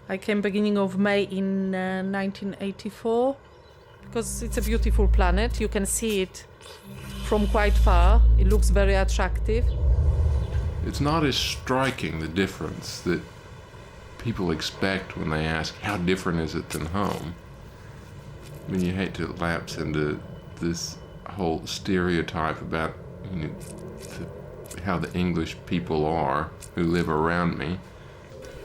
I came beginning of May in 1984 because it's a beautiful planet. You can see it from quite far. It looks very attractive. It's not as striking, the difference that people expect when they ask, how different is it than home? I mean, you hate to lapse into this whole stereotype about how the English people are who live around me.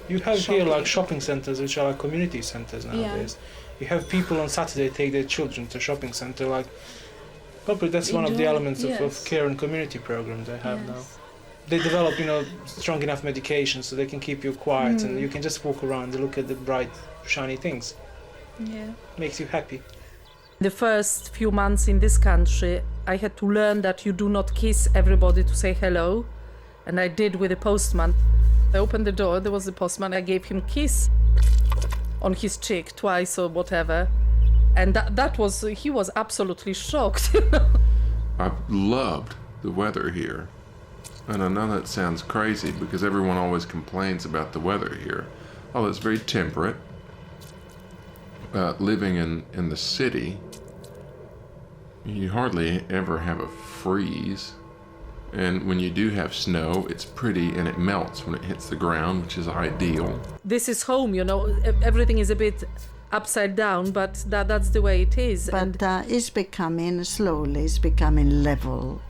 You have here like shopping centers, which are like community centers nowadays. You have people on Saturday take their children to shopping center. Like, probably that's one of the elements of care and community program they have now. They develop, strong enough medication so they can keep you quiet and you can just walk around and look at the bright, shiny things. Yeah. Makes you happy. The first few months in this country, I had to learn that you do not kiss everybody to say hello. And I did with the postman. I opened the door, there was the postman, I gave him a kiss on his cheek twice or whatever. And he was absolutely shocked. I've loved the weather here. And I know that sounds crazy because everyone always complains about the weather here. Oh, it's very temperate. Living in the city, you hardly ever have a freeze. And when you do have snow, it's pretty and it melts when it hits the ground, which is ideal. This is home, everything is a bit upside down, but that's the way it is. But it's becoming level.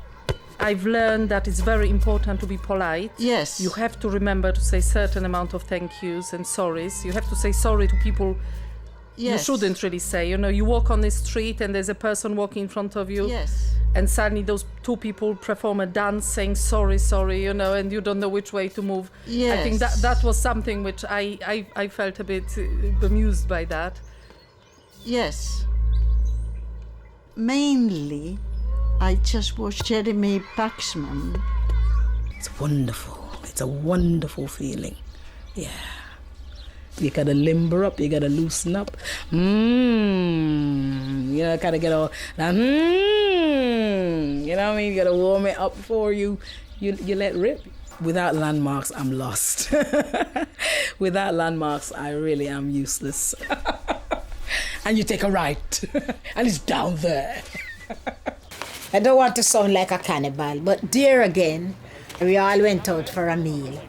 I've learned that it's very important to be polite. Yes. You have to remember to say certain amount of thank yous and sorries. You have to say sorry to people you shouldn't really say. You walk on the street and there's a person walking in front of you. Yes. And suddenly those two people perform a dance saying sorry, and you don't know which way to move. Yes. I think that was something which I felt a bit bemused by that. Yes. Mainly, I just watched Jeremy Paxman. It's wonderful. It's a wonderful feeling. Yeah. You gotta limber up, you gotta loosen up. You gotta get all that. You know what I mean? You gotta warm it up before you let rip. Without landmarks, I'm lost. Without landmarks, I really am useless. And you take a right, and it's down there. I don't want to sound like a cannibal, but there again, we all went out for a meal,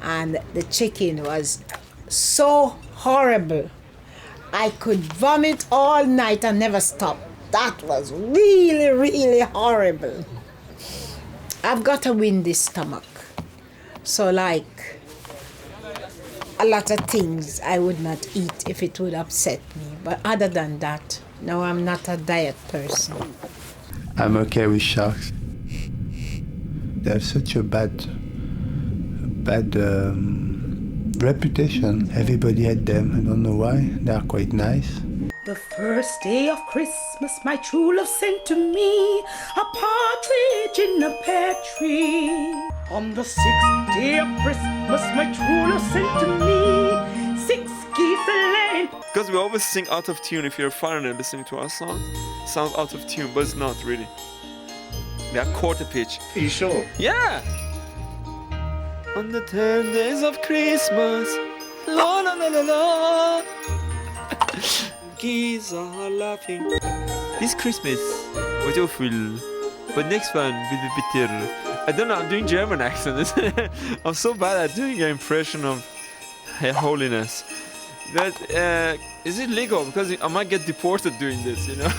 and the chicken was so horrible. I could vomit all night and never stop. That was really, really horrible. I've got a windy stomach, so like a lot of things I would not eat if it would upset me. But other than that, no, I'm not a diet person. I'm okay with sharks. They have such a bad reputation. Everybody had them. I don't know why. They are quite nice. The first day of Christmas, my true love sent to me a partridge in a pear tree. On the 6th day of Christmas, my true love sent to me 6 geese laying. Because we always sing out of tune. If you're a foreigner listening to our song, it sounds out of tune, but it's not really. We are quarter pitch. Are you sure? Yeah! On the 10 days of Christmas, la la la la la. Geese are laughing. This Christmas was awful, but next one will be better. I don't know, I'm doing German accent. I'm so bad at doing an impression of Her Holiness. That is it legal? Because I might get deported doing this, The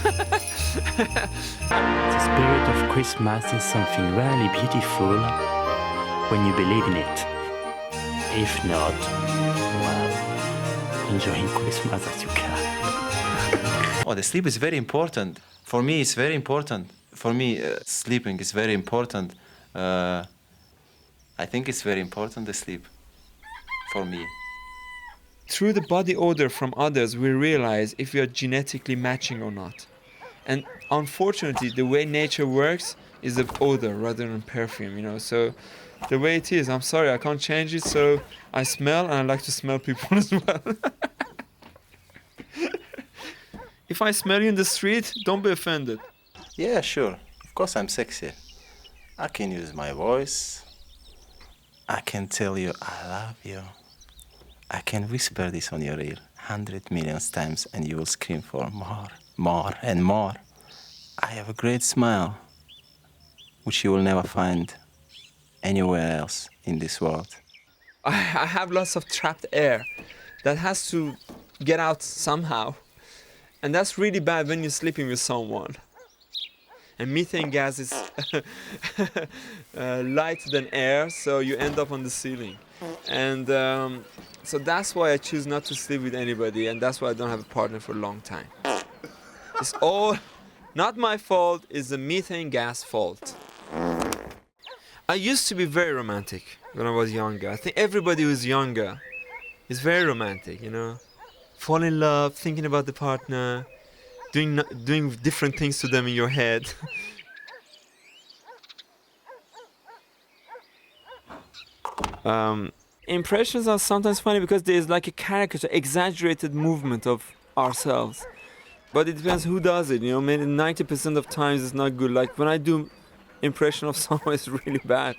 spirit of Christmas is something really beautiful when you believe in it. If not, well, enjoying Christmas as you can. Oh, the sleep is very important. For me, it's very important. For me, sleeping is very important. I think it's very important, the sleep, for me. Through the body odor from others, we realize if we are genetically matching or not. And unfortunately, the way nature works is the odor rather than perfume, So the way it is, I'm sorry, I can't change it, so I smell and I like to smell people as well. If I smell you in the street, don't be offended. Yeah, sure. Of course I'm sexy. I can use my voice. I can tell you I love you. I can whisper this on your ear 100 million times and you will scream for more, more and more. I have a great smile, which you will never find anywhere else in this world. I have lots of trapped air that has to get out somehow. And that's really bad when you're sleeping with someone. And methane gas is lighter than air, so you end up on the ceiling. And so that's why I choose not to sleep with anybody, and that's why I don't have a partner for a long time. It's all not my fault, it's the methane gas fault. I used to be very romantic when I was younger. I think everybody who's younger is very romantic, you know? Fall in love, thinking about the partner, doing different things to them in your head. Impressions are sometimes funny because there's like a caricature, exaggerated movement of ourselves. But it depends who does it, you know, maybe 90% of times it's not good. Like when I do impression of someone, it's really bad.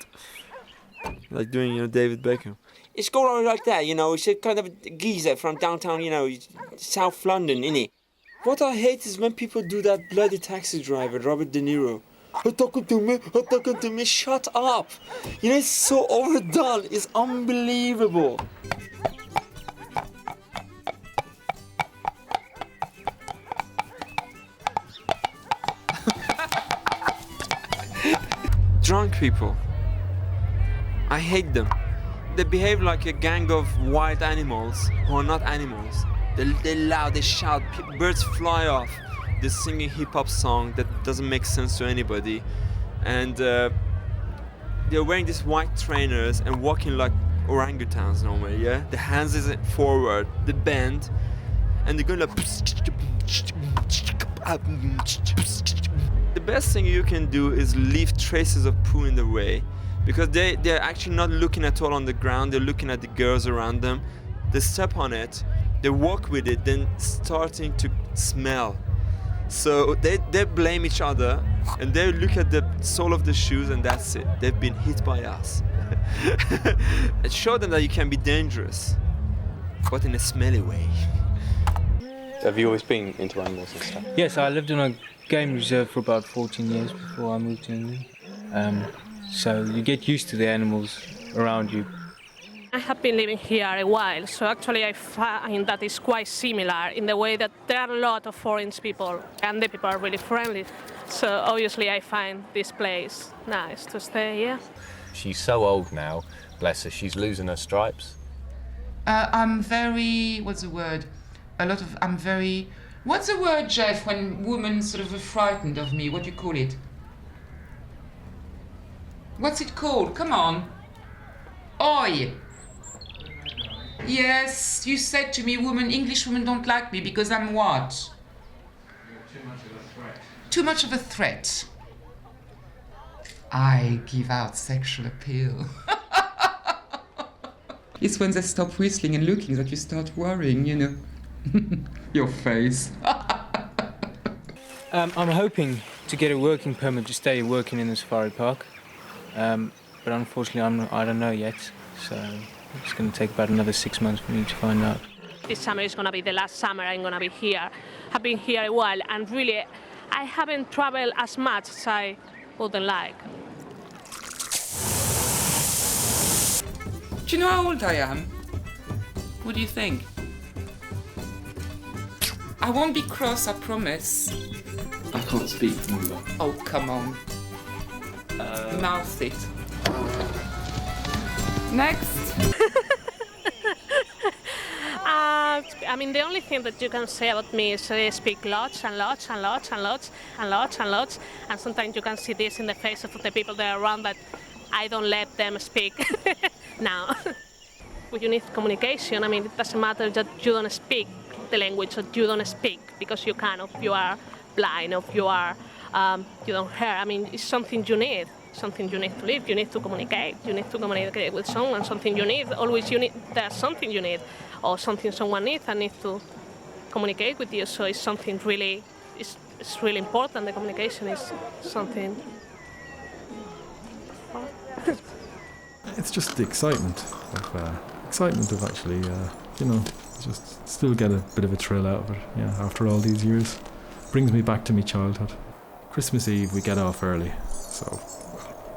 Like doing, you know, David Beckham. It's going on like that, you know, it's a kind of a geezer from downtown, you know, South London, innit? What I hate is when people do that bloody taxi driver, Robert De Niro. Talking to me, shut up! You know, it's so overdone, it's unbelievable. Drunk people. I hate them. They behave like a gang of wild animals who are not animals. They're loud, they shout, birds fly off. They're singing hip-hop song that doesn't make sense to anybody. And they're wearing these white trainers and walking like orangutans normally, yeah? The hands is forward, the bend, and they're going like... The best thing you can do is leave traces of poo in the way, because they're actually not looking at all on the ground, they're looking at the girls around them. They step on it, they walk with it, then starting to smell. So they blame each other and they look at the sole of the shoes and that's it. They've been hit by us. And show them that you can be dangerous, but in a smelly way. Have you always been into animals and stuff? Yes, I lived in a game reserve for about 14 years before I moved to England. So you get used to the animals around you. I have been living here a while, so actually I find that it's quite similar in the way that there are a lot of foreign people and the people are really friendly. So obviously I find this place nice to stay here. She's so old now, bless her, she's losing her stripes. I'm very, what's the word? What's the word, Jeff, when women sort of are frightened of me? What do you call it? What's it called? Come on. Oi. Yes, you said to me, English women don't like me because I'm what? Too much of a threat. Too much of a threat. I give out sexual appeal. It's when they stop whistling and looking that you start worrying, you know. Your face. I'm hoping to get a working permit to stay working in the safari park. But unfortunately, I don't know yet. So it's going to take about another 6 months for me to find out. This summer is going to be the last summer I'm going to be here. I've been here a while and really I haven't traveled as much as I would like. Do you know how old I am? What do you think? I won't be cross, I promise. I can't speak either. Oh, come on. Mouth it. Next. I mean, the only thing that you can say about me is I speak lots and lots and lots and lots and lots and lots, and sometimes you can see this in the face of the people that are around that I don't let them speak now. When you need communication, I mean, it doesn't matter that you don't speak the language or you don't speak because you can, or you are blind, or you are you don't hear. I mean, it's something you need. Something you need to live, you need to communicate. You need to communicate with someone, something you need. Always you need, there's something you need, or something someone needs and needs to communicate with you. So it's something really, it's really important. The communication is something. It's just the excitement of excitement of actually, just still get a bit of a thrill out of it, after all these years. Brings me back to my childhood. Christmas Eve we get off early, so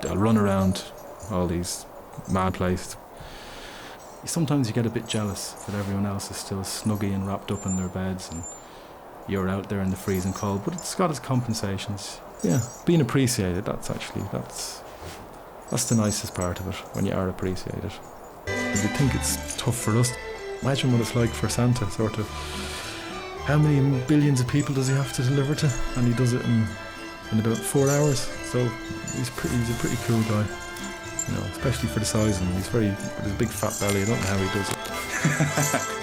I'll run around all these mad places. Sometimes you get a bit jealous that everyone else is still snuggy and wrapped up in their beds and you're out there in the freezing cold, but it's got its compensations. Yeah, being appreciated, that's the nicest part of it, when you are appreciated. We think it's tough for us. Imagine what it's like for Santa, sort of. How many billions of people does he have to deliver to? And he does it in about 4 hours. So he's a pretty cool guy, especially for the size of him. He's with his big fat belly. I don't know how he does it.